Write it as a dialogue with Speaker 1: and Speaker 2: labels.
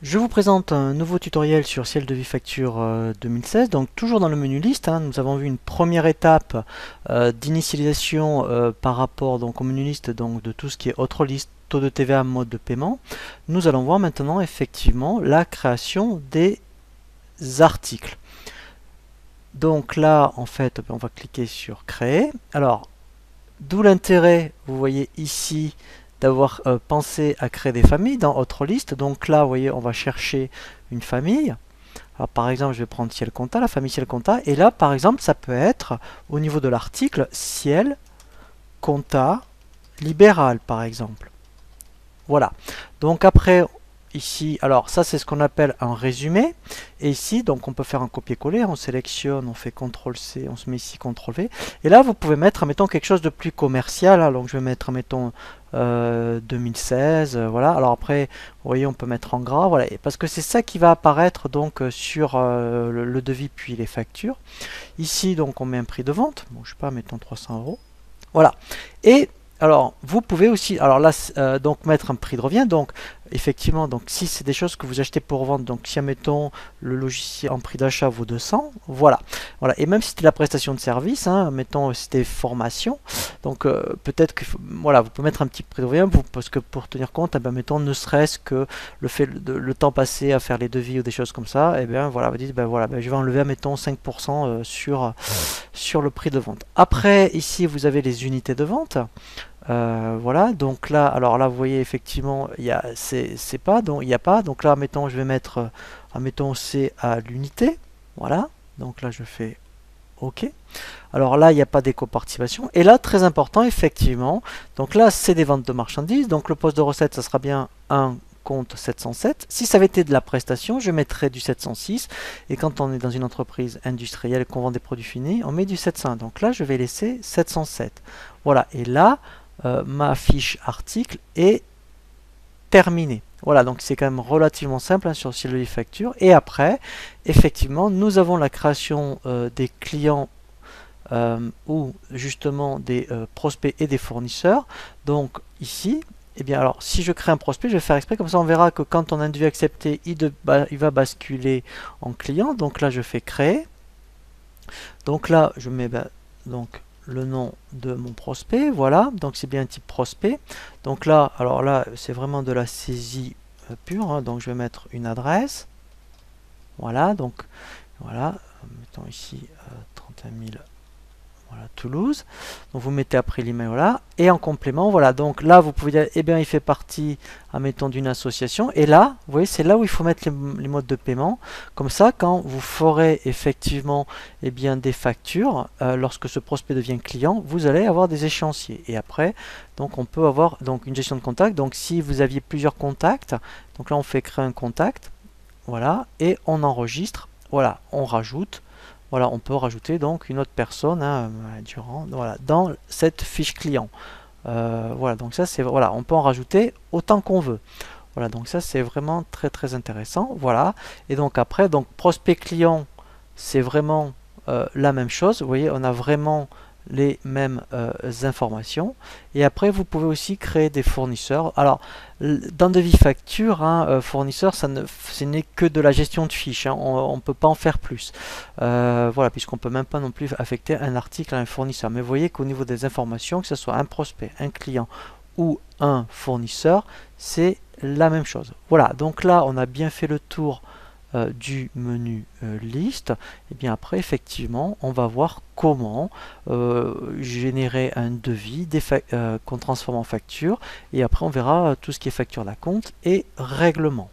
Speaker 1: Je vous présente un nouveau tutoriel sur Ciel de Vie Facture 2016. Donc toujours dans le menu liste, nous avons vu une première étape d'initialisation par rapport donc, au menu liste donc, de tout ce qui est autre liste, taux de TVA, mode de paiement. Nous allons voir maintenant effectivement la création des articles. Donc là, en fait, on va cliquer sur créer. Alors, d'où l'intérêt, vous voyez ici, d'avoir pensé à créer des familles dans autre liste. Donc là, vous voyez, on va chercher une famille. Alors par exemple, je vais prendre Ciel Compta, la famille Ciel Compta. Et là, par exemple, ça peut être au niveau de l'article Ciel Compta libéral, par exemple. Voilà. Donc après, ici, alors ça c'est ce qu'on appelle un résumé. Et ici, donc on peut faire un copier-coller, on sélectionne, on fait CTRL-C, on se met ici CTRL-V. Et là, vous pouvez mettre, mettons, quelque chose de plus commercial. Donc je vais mettre, mettons, 2016, voilà. Alors après, vous voyez, on peut mettre en gras, voilà. Parce que c'est ça qui va apparaître donc sur le devis puis les factures. Ici, donc on met un prix de vente. Bon, je sais pas, mettons 300 euros. Voilà. Et alors, vous pouvez aussi, alors là, donc mettre un prix de revient. Donc, effectivement, donc si c'est des choses que vous achetez pour vendre, donc si admettons le logiciel en prix d'achat vaut 200, voilà, voilà. Et même si c'était la prestation de service, mettons c'était formation, donc peut-être que voilà, vous pouvez mettre un petit prix de revient, parce que pour tenir compte, mettons ne serait-ce que le temps passé à faire les devis ou des choses comme ça, et bien voilà, vous dites voilà, je vais enlever mettons 5% sur le prix de vente. Après, ici vous avez les unités de vente. Voilà, donc là, alors là, vous voyez effectivement, c'est pas, donc il n'y a pas. Donc là, mettons, je vais mettre, mettons, c'est à l'unité. Voilà, donc là, je fais OK. Alors là, il n'y a pas d'éco-participation. Et là, très important, effectivement, donc là, c'est des ventes de marchandises. Donc le poste de recette, ça sera bien un compte 707. Si ça avait été de la prestation, je mettrais du 706. Et quand on est dans une entreprise industrielle et qu'on vend des produits finis, on met du 701. Donc là, je vais laisser 707. Voilà, et là, ma fiche article est terminée. Voilà, donc c'est quand même relativement simple sur Ciel de Vie Facture. Et après, effectivement, nous avons la création des clients ou justement des prospects et des fournisseurs. Donc ici, eh bien alors si je crée un prospect, je vais faire exprès, comme ça on verra que quand on a un devis accepté, il va basculer en client. Donc là je fais créer. Donc là je mets donc le nom de mon prospect, voilà, donc c'est bien un type prospect. Donc là, alors là c'est vraiment de la saisie pure, donc je vais mettre une adresse. Voilà, donc voilà, mettons ici 31 000. Voilà, Toulouse. Donc vous mettez après l'email là. Et en complément, voilà. Donc là, vous pouvez dire, eh bien, il fait partie, admettons, d'une association. Et là, vous voyez, c'est là où il faut mettre les modes de paiement. Comme ça, quand vous ferez effectivement, eh bien, des factures, lorsque ce prospect devient client, vous allez avoir des échéanciers. Et après, donc on peut avoir donc une gestion de contact. Donc si vous aviez plusieurs contacts, donc là, on fait créer un contact. Voilà. Et on enregistre. Voilà, on rajoute. Voilà, on peut rajouter donc une autre personne voilà, dans cette fiche client. Voilà, donc ça c'est voilà, on peut en rajouter autant qu'on veut. Voilà, donc ça c'est vraiment très très intéressant. Voilà, et donc après, donc prospect client, c'est vraiment la même chose. Vous voyez, on a vraiment les mêmes informations. Et après, vous pouvez aussi créer des fournisseurs. Alors, dans Devis Facture, fournisseur, ce n'est que de la gestion de fiches. On ne peut pas en faire plus. Voilà, puisqu'on ne peut même pas non plus affecter un article à un fournisseur. Mais vous voyez qu'au niveau des informations, que ce soit un prospect, un client ou un fournisseur, c'est la même chose. Voilà, donc là, on a bien fait le tour du menu liste. Et bien après, effectivement, on va voir comment générer un devis qu'on transforme en facture. Et après, on verra tout ce qui est facture d'acompte et règlement.